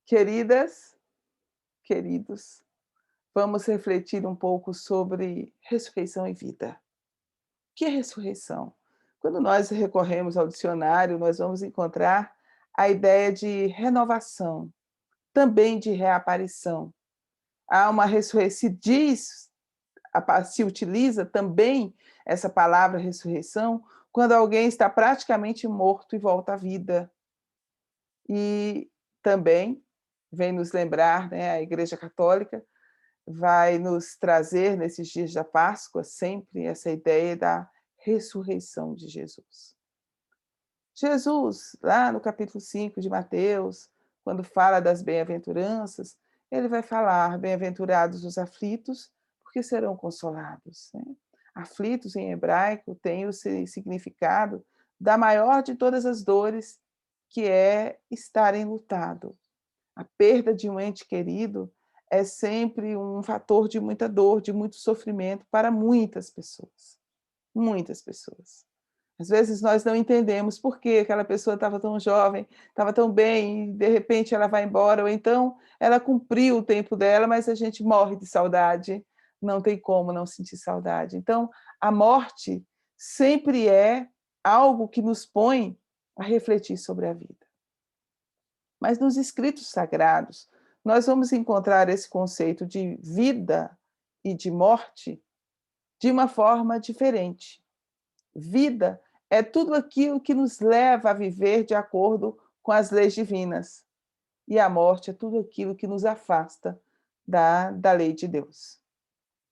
Queridas, queridos, vamos refletir um pouco sobre ressurreição e vida. O que é ressurreição? Quando nós recorremos ao dicionário, nós vamos encontrar a ideia de renovação, também de reaparição. Há uma ressurreição, se utiliza também essa palavra ressurreição quando alguém está praticamente morto e volta à vida. E também vem nos lembrar, né, a Igreja Católica vai nos trazer nesses dias da Páscoa sempre essa ideia da ressurreição de Jesus. Jesus, lá no capítulo 5 de Mateus, quando fala das bem-aventuranças, ele vai falar: bem-aventurados os aflitos, porque serão consolados, né? Aflitos em hebraico tem o significado da maior de todas as dores, que é estar enlutado. A perda de um ente querido é sempre um fator de muita dor, de muito sofrimento para muitas pessoas, muitas pessoas. Às vezes nós não entendemos por que aquela pessoa estava tão jovem, estava tão bem, e de repente ela vai embora, ou então ela cumpriu o tempo dela, mas a gente morre de saudade, não tem como não sentir saudade. Então, a morte sempre é algo que nos põe a refletir sobre a vida. Mas nos escritos sagrados, nós vamos encontrar esse conceito de vida e de morte de uma forma diferente. Vida é tudo aquilo que nos leva a viver de acordo com as leis divinas. E a morte é tudo aquilo que nos afasta da lei de Deus.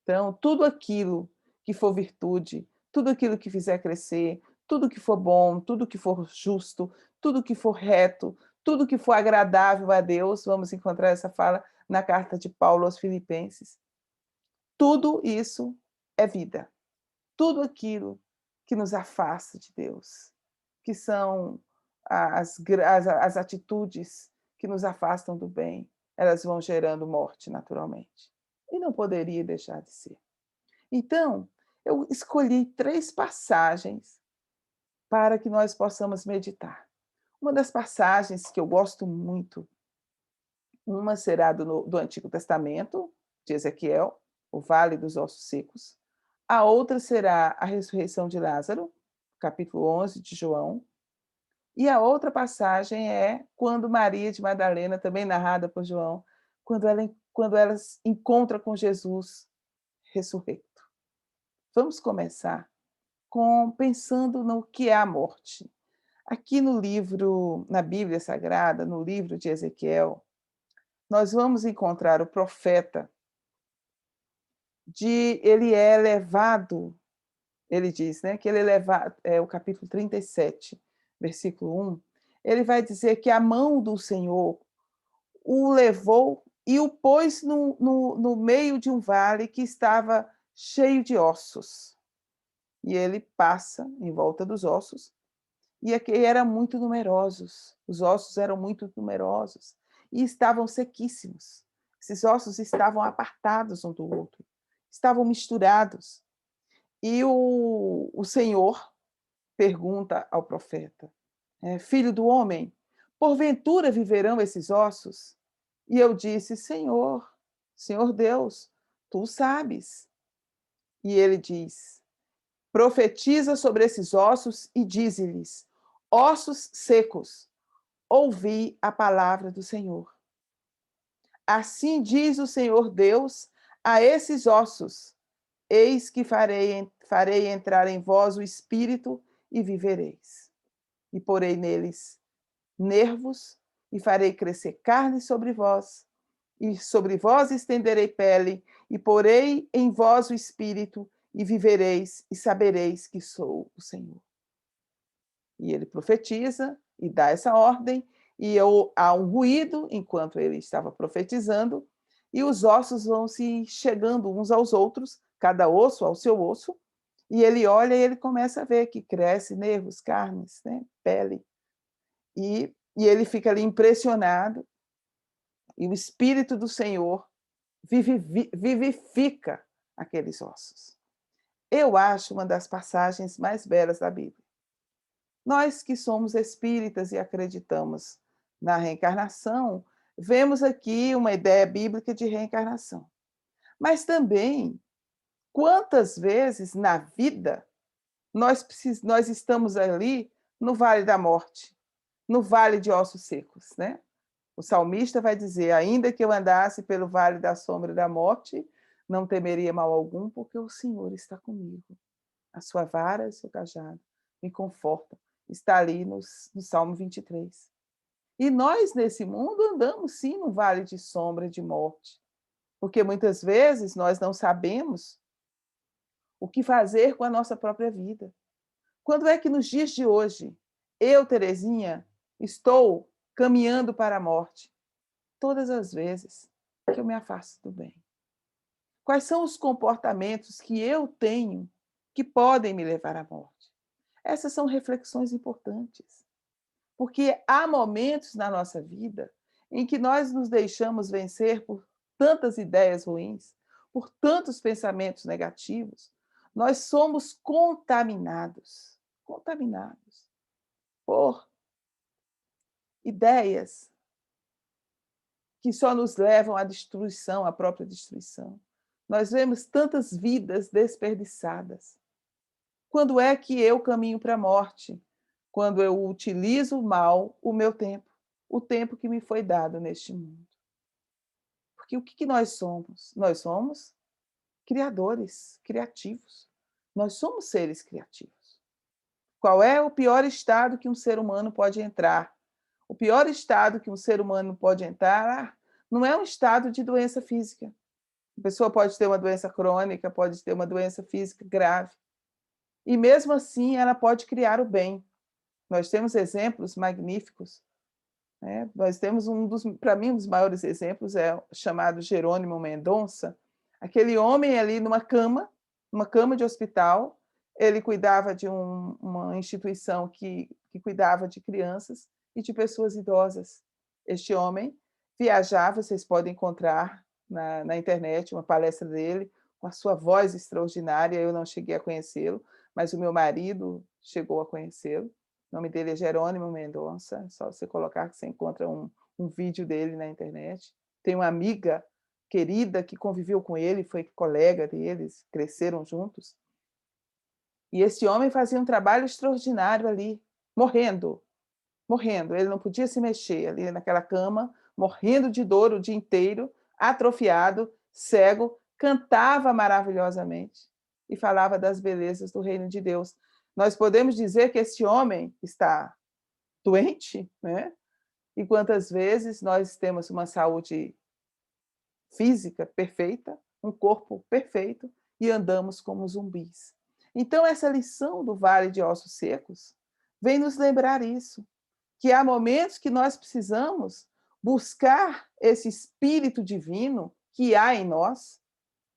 Então, tudo aquilo que for virtude, tudo aquilo que fizer crescer, tudo que for bom, tudo que for justo, tudo que for reto, tudo que for agradável a Deus, vamos encontrar essa fala na carta de Paulo aos Filipenses. Tudo isso é vida. Tudo aquilo que nos afasta de Deus, que são as atitudes que nos afastam do bem, elas vão gerando morte naturalmente. E não poderia deixar de ser. Então, eu escolhi 3 passagens para que nós possamos meditar. Uma das passagens que eu gosto muito, uma será do Antigo Testamento, de Ezequiel, o Vale dos Ossos Secos. A outra será a ressurreição de Lázaro, capítulo 11 de João. E a outra passagem é quando Maria de Madalena, também narrada por João, quando ela se encontra com Jesus ressurreto. Vamos começar pensando no que é a morte. Aqui no livro, na Bíblia Sagrada, no livro de Ezequiel, nós vamos encontrar o profeta ele é levado, ele diz, né, que ele é levado, o capítulo 37, versículo 1, ele vai dizer que a mão do Senhor o levou e o pôs no meio de um vale que estava cheio de ossos. E ele passa em volta dos ossos, e aqui eram muito numerosos, os ossos eram muito numerosos, e estavam sequíssimos. Esses ossos estavam apartados um do outro, estavam misturados. E o Senhor pergunta ao profeta: filho do homem, porventura viverão esses ossos? E eu disse: Senhor, Senhor Deus, tu sabes. E ele diz: profetiza sobre esses ossos e dize-lhes: ossos secos, ouvi a palavra do Senhor. Assim diz o Senhor Deus a esses ossos: eis que farei entrar em vós o espírito e vivereis. E porei neles nervos, e farei crescer carne sobre vós, e sobre vós estenderei pele, e porei em vós o espírito, e vivereis, e sabereis que sou o Senhor. E ele profetiza e dá essa ordem, e há um ruído enquanto ele estava profetizando, e os ossos vão se chegando uns aos outros, cada osso ao seu osso, e ele olha e ele começa a ver que cresce nervos, carnes, né, pele, e ele fica ali impressionado, e o Espírito do Senhor vivifica aqueles ossos. Eu acho uma das passagens mais belas da Bíblia. Nós que somos espíritas e acreditamos na reencarnação, vemos aqui uma ideia bíblica de reencarnação. Mas também, quantas vezes na vida nós estamos ali no vale da morte, no vale de ossos secos, né? O salmista vai dizer: ainda que eu andasse pelo vale da sombra da morte, não temeria mal algum, porque o Senhor está comigo. A sua vara e o seu cajado me confortam. Está ali no Salmo 23. E nós, nesse mundo, andamos sim no vale de sombra e de morte, porque muitas vezes nós não sabemos o que fazer com a nossa própria vida. Quando é que nos dias de hoje, eu, Terezinha, estou caminhando para a morte? Todas as vezes que eu me afasto do bem. Quais são os comportamentos que eu tenho que podem me levar à morte? Essas são reflexões importantes, porque há momentos na nossa vida em que nós nos deixamos vencer por tantas ideias ruins, por tantos pensamentos negativos. Nós somos contaminados por ideias que só nos levam à destruição, à própria destruição. Nós vemos tantas vidas desperdiçadas. Quando é que eu caminho para a morte? Quando eu utilizo mal o meu tempo, o tempo que me foi dado neste mundo. Porque o que nós somos? Nós somos criadores, criativos. Nós somos seres criativos. Qual é o pior estado que um ser humano pode entrar? O pior estado que um ser humano pode entrar não é um estado de doença física. A pessoa pode ter uma doença crônica, pode ter uma doença física grave. E mesmo assim, ela pode criar o bem. Nós temos exemplos magníficos. Né? Nós temos para mim, um dos maiores exemplos é o chamado Jerônimo Mendonça, aquele homem ali numa cama de hospital. Ele cuidava de uma instituição que cuidava de crianças e de pessoas idosas. Este homem viajava, vocês podem encontrar na internet uma palestra dele, com a sua voz extraordinária. Eu não cheguei a conhecê-lo, mas o meu marido chegou a conhecê-lo. O nome dele é Jerônimo Mendonça, só você colocar que você encontra um vídeo dele na internet. Tem uma amiga querida que conviveu com ele, foi colega deles, cresceram juntos. E esse homem fazia um trabalho extraordinário ali, morrendo. Ele não podia se mexer ali naquela cama, morrendo de dor o dia inteiro, atrofiado, cego, cantava maravilhosamente e falava das belezas do reino de Deus. Nós podemos dizer que esse homem está doente, né? E quantas vezes nós temos uma saúde física perfeita, um corpo perfeito e andamos como zumbis. Então, essa lição do Vale de Ossos Secos vem nos lembrar isso, que há momentos que nós precisamos buscar esse espírito divino que há em nós.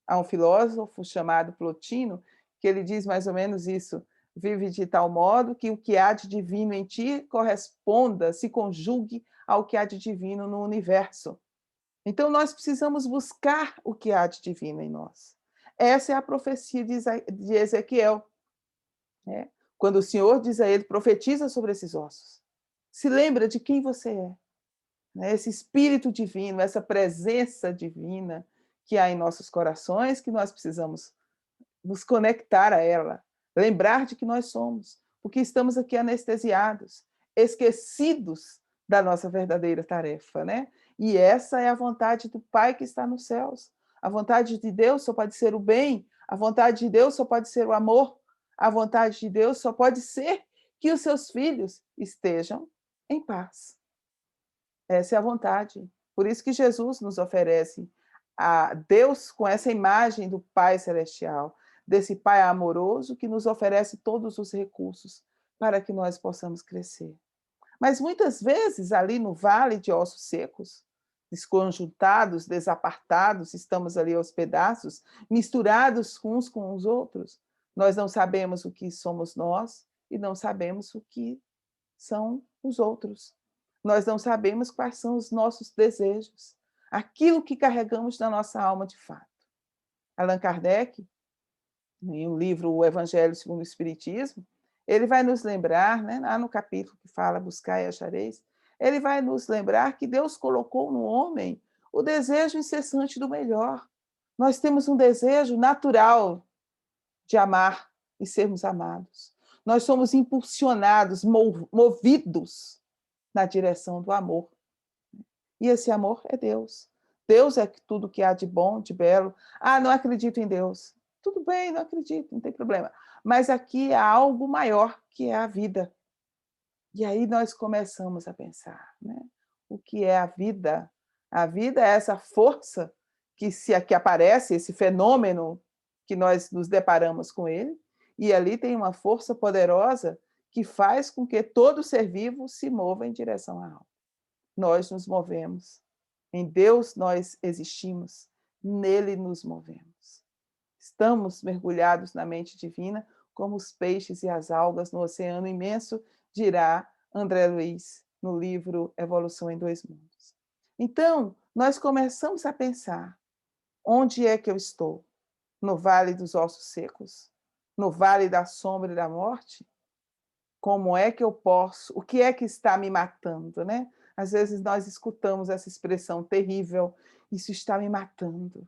Há um filósofo chamado Plotino que ele diz mais ou menos isso: vive de tal modo que o que há de divino em ti corresponda, se conjugue ao que há de divino no universo. Então, nós precisamos buscar o que há de divino em nós. Essa é a profecia de Ezequiel. Né? Quando o Senhor diz a ele, profetiza sobre esses ossos. Se lembra de quem você é. Né? Esse espírito divino, essa presença divina que há em nossos corações, que nós precisamos nos conectar a ela, lembrar de que nós somos, porque estamos aqui anestesiados, esquecidos da nossa verdadeira tarefa, né? E essa é a vontade do Pai que está nos céus. A vontade de Deus só pode ser o bem, a vontade de Deus só pode ser o amor, a vontade de Deus só pode ser que os seus filhos estejam em paz. Essa é a vontade. Por isso que Jesus nos oferece a Deus com essa imagem do Pai Celestial, desse Pai amoroso que nos oferece todos os recursos para que nós possamos crescer. Mas muitas vezes, ali no vale de ossos secos, desconjuntados, desapartados, estamos ali aos pedaços, misturados uns com os outros, nós não sabemos o que somos nós e não sabemos o que são os outros. Nós não sabemos quais são os nossos desejos, aquilo que carregamos na nossa alma de fato. Allan Kardec, em um livro O Evangelho segundo o Espiritismo, ele vai nos lembrar, né, lá no capítulo que fala Buscai e achareis, ele vai nos lembrar que Deus colocou no homem o desejo incessante do melhor. Nós temos um desejo natural de amar e sermos amados. Nós somos impulsionados, movidos na direção do amor. E esse amor é Deus. Deus é tudo que há de bom, de belo. Ah, não acredito em Deus. Tudo bem, não acredito, não tem problema. Mas aqui há algo maior, que é a vida. E aí nós começamos a pensar, né? O que é a vida? A vida é essa força que aparece, esse fenômeno que nós nos deparamos com ele, e ali tem uma força poderosa que faz com que todo ser vivo se mova em direção à alma. Nós nos movemos. Em Deus nós existimos, nele nos movemos. Estamos mergulhados na mente divina, como os peixes e as algas no oceano imenso, dirá André Luiz no livro Evolução em Dois Mundos. Então, nós começamos a pensar: onde é que eu estou? No vale dos ossos secos? No vale da sombra e da morte? Como é que eu posso? O que é que está me matando, né? Às vezes nós escutamos essa expressão terrível: isso está me matando.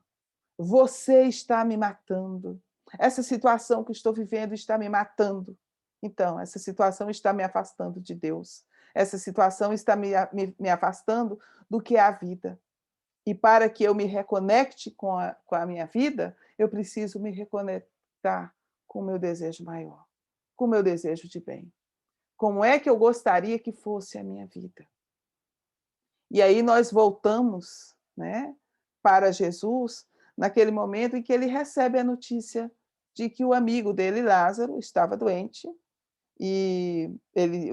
Você está me matando. Essa situação que estou vivendo está me matando. Então, essa situação está me afastando de Deus. Essa situação está me afastando do que é a vida. E para que eu me reconecte com a minha vida, eu preciso me reconectar com o meu desejo maior, com o meu desejo de bem. Como é que eu gostaria que fosse a minha vida? E aí nós voltamos, né, para Jesus, naquele momento em que ele recebe a notícia de que o amigo dele, Lázaro, estava doente, e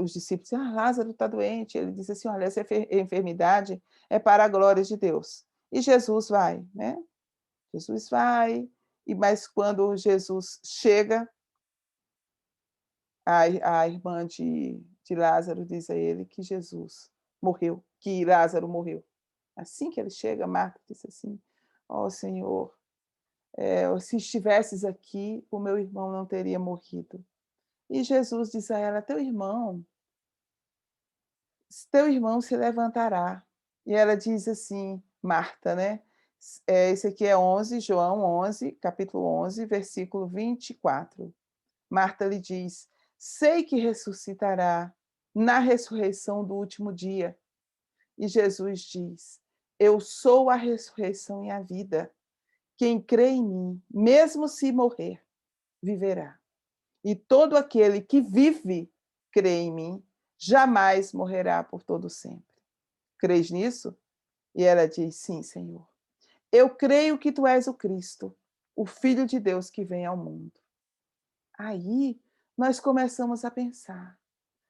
os discípulos dizem: Lázaro está doente. Ele diz assim: olha, essa enfermidade é para a glória de Deus. E Jesus vai, né? Jesus vai, mas quando Jesus chega, a irmã de Lázaro diz a ele que Jesus morreu, que Lázaro morreu. Assim que ele chega, Marta disse assim: ó Senhor, se estivesses aqui, o meu irmão não teria morrido. E Jesus diz a ela: teu irmão se levantará. E ela diz assim, Marta, né? Esse aqui é 11, João 11, capítulo 11, versículo 24. Marta lhe diz: sei que ressuscitará na ressurreição do último dia. E Jesus diz: eu sou a ressurreição e a vida. Quem crê em mim, mesmo se morrer, viverá. E todo aquele que vive, crê em mim, jamais morrerá por todo sempre. Crês nisso? E ela diz: sim, Senhor. Eu creio que tu és o Cristo, o Filho de Deus que vem ao mundo. Aí nós começamos a pensar.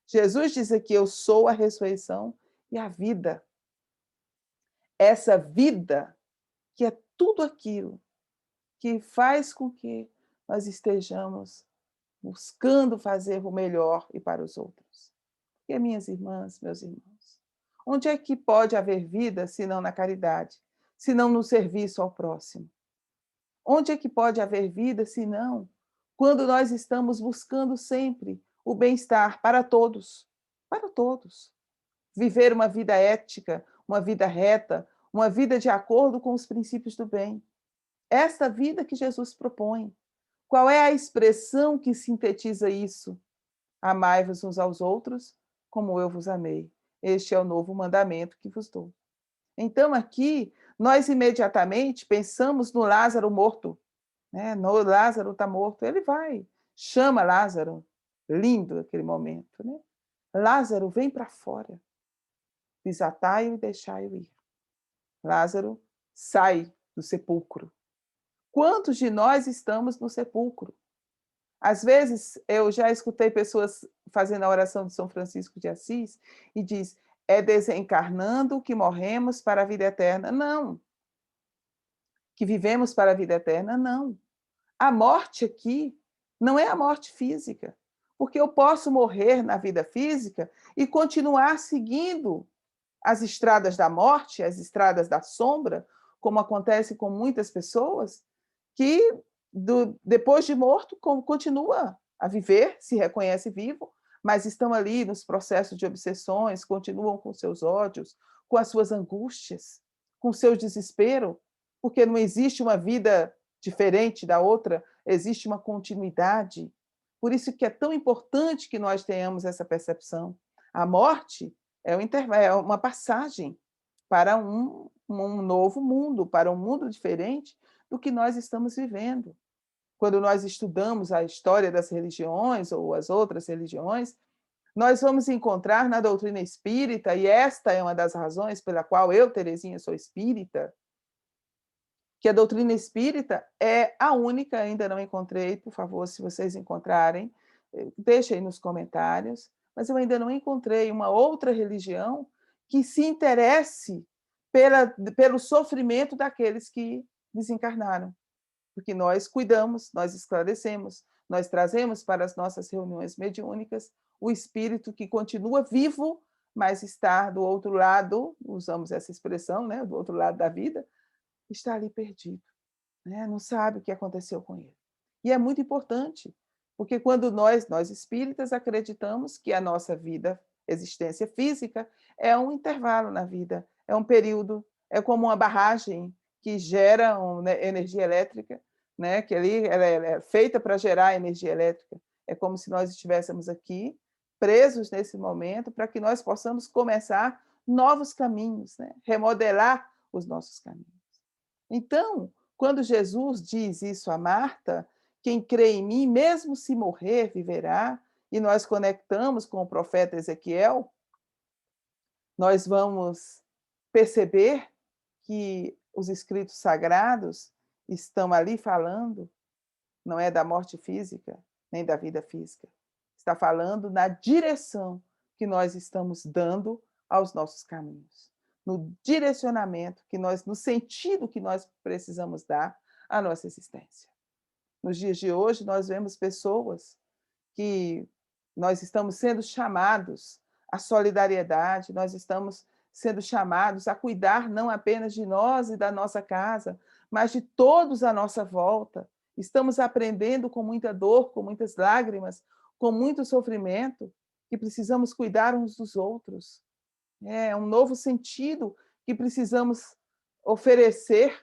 Jesus diz aqui: eu sou a ressurreição e a vida. Essa vida que é tudo aquilo que faz com que nós estejamos buscando fazer o melhor e para os outros. E minhas irmãs, meus irmãos, onde é que pode haver vida se não na caridade, se não no serviço ao próximo? Onde é que pode haver vida se não quando nós estamos buscando sempre o bem-estar para todos? Para todos. Viver uma vida ética, uma vida reta, uma vida de acordo com os princípios do bem. Esta vida que Jesus propõe. Qual é a expressão que sintetiza isso? Amai-vos uns aos outros, como eu vos amei. Este é o novo mandamento que vos dou. Então, aqui, nós imediatamente pensamos no Lázaro morto. Né? No Lázaro está morto. Ele vai, chama Lázaro. Lindo aquele momento. Né? Lázaro, vem para fora. Desatai-o e deixai-o ir. Lázaro sai do sepulcro. Quantos de nós estamos no sepulcro? Às vezes, eu já escutei pessoas fazendo a oração de São Francisco de Assis e diz: é desencarnando que morremos para a vida eterna. Não. Que vivemos para a vida eterna, não. A morte aqui não é a morte física, porque eu posso morrer na vida física e continuar seguindo as estradas da morte, as estradas da sombra, como acontece com muitas pessoas, que depois de morto continua a viver, se reconhece vivo, mas estão ali nos processos de obsessões, continuam com seus ódios, com as suas angústias, com o seu desespero, porque não existe uma vida diferente da outra, existe uma continuidade. Por isso que é tão importante que nós tenhamos essa percepção. A morte é uma passagem para um novo mundo, para um mundo diferente do que nós estamos vivendo. Quando nós estudamos a história das religiões ou as outras religiões, nós vamos encontrar na doutrina espírita, e esta é uma das razões pela qual eu, Terezinha, sou espírita, que a doutrina espírita é a única, ainda não encontrei, por favor, se vocês encontrarem, deixem nos comentários, mas eu ainda não encontrei uma outra religião que se interesse pelo sofrimento daqueles que desencarnaram. Porque nós cuidamos, nós esclarecemos, nós trazemos para as nossas reuniões mediúnicas o espírito que continua vivo, mas está do outro lado, usamos essa expressão, né, do outro lado da vida, está ali perdido, né, não sabe o que aconteceu com ele. E é muito importante, porque quando nós espíritas acreditamos que a nossa vida, existência física, é um intervalo na vida, é um período, é como uma barragem que gera energia elétrica, né, que ali ela é feita para gerar energia elétrica. É como se nós estivéssemos aqui, presos nesse momento, para que nós possamos começar novos caminhos, né, remodelar os nossos caminhos. Então, quando Jesus diz isso a Marta, quem crê em mim, mesmo se morrer, viverá, e nós conectamos com o profeta Ezequiel, nós vamos perceber que os escritos sagrados estão ali falando, não é da morte física, nem da vida física. Está falando na direção que nós estamos dando aos nossos caminhos, no direcionamento que nós, no sentido que nós precisamos dar à nossa existência. Nos dias de hoje, nós vemos pessoas que nós estamos sendo chamados à solidariedade, nós estamos sendo chamados a cuidar não apenas de nós e da nossa casa, mas de todos à nossa volta. Estamos aprendendo com muita dor, com muitas lágrimas, com muito sofrimento, que precisamos cuidar uns dos outros. É um novo sentido que precisamos oferecer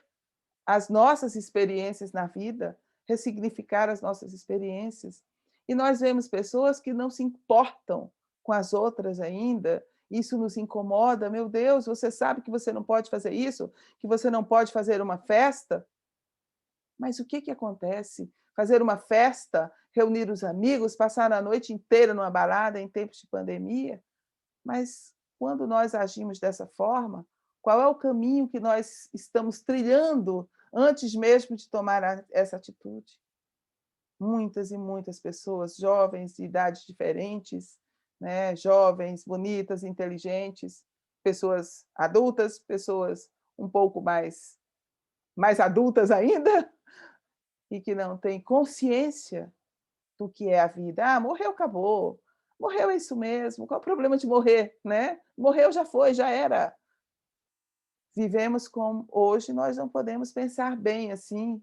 às nossas experiências na vida, ressignificar as nossas experiências. E nós vemos pessoas que não se importam com as outras ainda, isso nos incomoda. Meu Deus, você sabe que você não pode fazer isso, que você não pode fazer uma festa? Mas o que acontece? Fazer uma festa, reunir os amigos, passar a noite inteira numa balada em tempos de pandemia? Mas quando nós agimos dessa forma, qual é o caminho que nós estamos trilhando antes mesmo de tomar essa atitude? Muitas e muitas pessoas, jovens de idades diferentes, né? Jovens, bonitas, inteligentes, pessoas adultas, pessoas um pouco mais adultas ainda, e que não têm consciência do que é a vida. Ah, morreu, acabou. Morreu, é isso mesmo. Qual é o problema de morrer, né? Morreu, já foi, já era. Vivemos como hoje, nós não podemos pensar bem assim,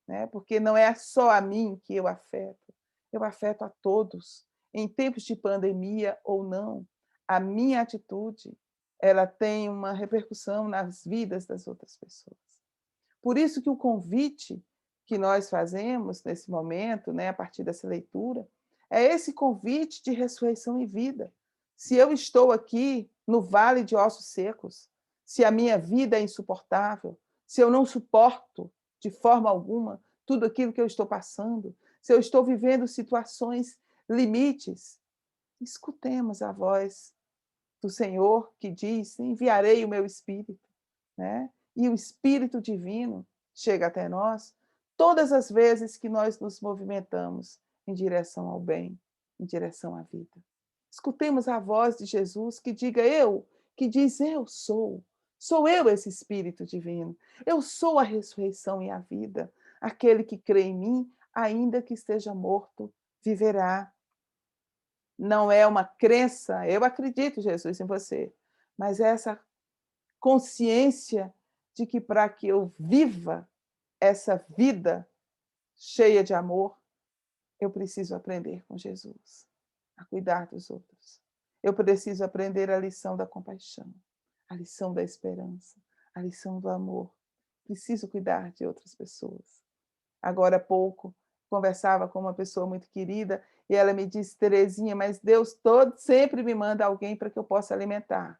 né? Porque não é só a mim que eu afeto a todos. Em tempos de pandemia ou não, a minha atitude, ela tem uma repercussão nas vidas das outras pessoas. Por isso que o convite que nós fazemos nesse momento, né, a partir dessa leitura, é esse convite de ressurreição e vida. Se eu estou aqui no vale de ossos secos, se a minha vida é insuportável, se eu não suporto de forma alguma tudo aquilo que eu estou passando, se eu estou vivendo situações limites, escutemos a voz do Senhor que diz: enviarei o meu Espírito, né? E o Espírito Divino chega até nós todas as vezes que nós nos movimentamos em direção ao bem, em direção à vida. Escutemos a voz de Jesus que diga eu, que diz eu sou eu esse Espírito Divino, eu sou a ressurreição e a vida, aquele que crê em mim, ainda que esteja morto, viverá. Não é uma crença, eu acredito, Jesus, em você, mas é essa consciência de que para que eu viva essa vida cheia de amor, eu preciso aprender com Jesus. a cuidar dos outros. Eu preciso aprender a lição da compaixão, a lição da esperança, a lição do amor. Preciso cuidar de outras pessoas. Agora há pouco, conversava com uma pessoa muito querida e ela me disse: "Terezinha, mas Deus todo sempre me manda alguém para que eu possa alimentar.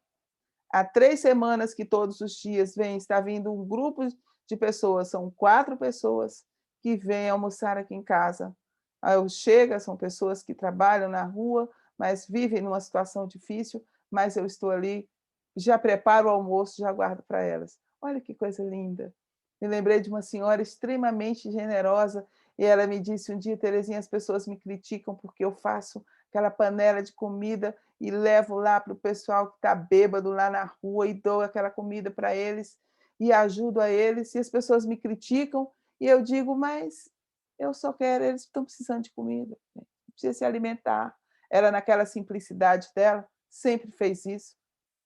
Há 3 semanas que todos os dias está vindo um grupo de pessoas, são 4 pessoas que vêm almoçar aqui em casa. Aí eu chega, são pessoas que trabalham na rua, mas vivem numa situação difícil, mas eu estou ali, já preparo o almoço, já guardo para elas". Olha que coisa linda. Me lembrei de uma senhora extremamente generosa e ela me disse um dia: "Terezinha, as pessoas me criticam porque eu faço aquela panela de comida e levo lá para o pessoal que está bêbado lá na rua e dou aquela comida para eles e ajudo a eles, e as pessoas me criticam, e eu digo: "Mas eu só quero, eles estão precisando de comida, né, precisa se alimentar". Ela, naquela simplicidade dela, sempre fez isso.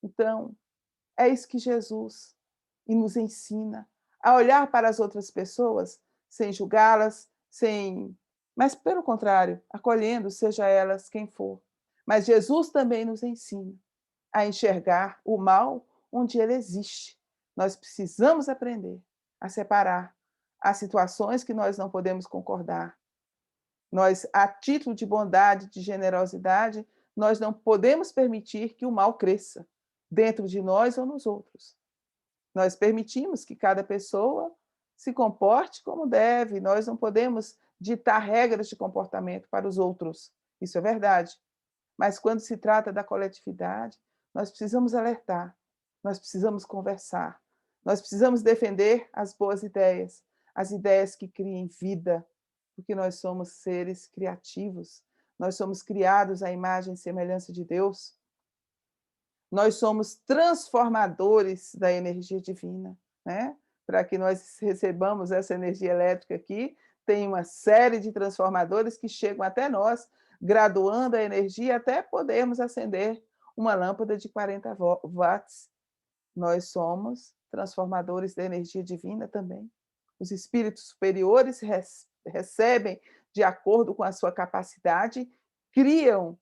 Então, é isso que Jesus nos ensina, a olhar para as outras pessoas sem julgá-las, sem mas pelo contrário, acolhendo, seja elas quem for. Mas Jesus também nos ensina a enxergar o mal onde ele existe. Nós precisamos aprender a separar as situações que nós não podemos concordar. Nós, a título de bondade, de generosidade, nós não podemos permitir que o mal cresça dentro de nós ou nos outros. Nós permitimos que cada pessoa se comporte como deve, nós não podemos ditar regras de comportamento para os outros, isso é verdade. Mas quando se trata da coletividade, nós precisamos alertar, nós precisamos conversar, nós precisamos defender as ideias que criem vida, porque nós somos seres criativos, nós somos criados à imagem e semelhança de Deus, nós somos transformadores da energia divina, né? Para que nós recebamos essa energia elétrica aqui, tem uma série de transformadores que chegam até nós, graduando a energia até podermos acender uma lâmpada de 40 watts. Nós somos transformadores da energia divina também. Os espíritos superiores recebem de acordo com a sua capacidade, criam,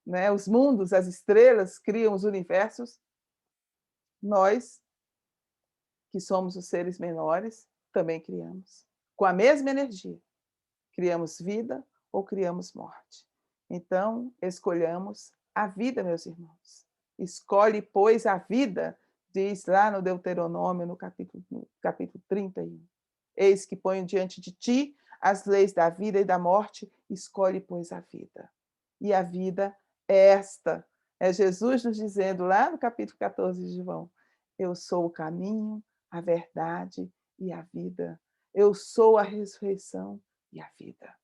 né, os mundos, as estrelas, criam os universos. Nós, que somos os seres menores, também criamos. Com a mesma energia, criamos vida ou criamos morte. Então, escolhamos a vida, meus irmãos. Escolhe, pois, a vida, diz lá no Deuteronômio, no capítulo 31. Eis que ponho diante de ti as leis da vida e da morte, escolhe, pois, a vida. E a vida é esta. É Jesus nos dizendo lá no capítulo 14 de João: eu sou o caminho, a verdade e a vida. Eu sou a ressurreição e a vida.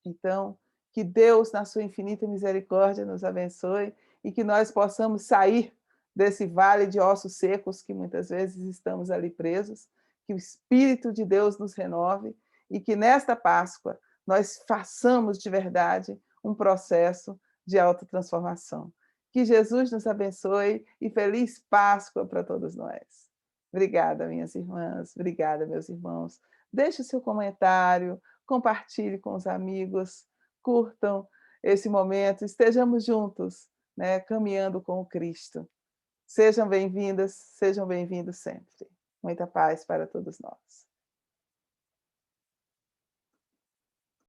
Então, que Deus, na sua infinita misericórdia, nos abençoe e que nós possamos sair desse vale de ossos secos que muitas vezes estamos ali presos, que o Espírito de Deus nos renove e que nesta Páscoa nós façamos de verdade um processo de autotransformação. Que Jesus nos abençoe e feliz Páscoa para todos nós. Obrigada, minhas irmãs, obrigada, meus irmãos. Deixe o seu comentário, compartilhe com os amigos, curtam esse momento, estejamos juntos, né, caminhando com o Cristo. Sejam bem-vindas, sejam bem-vindos sempre. Muita paz para todos nós.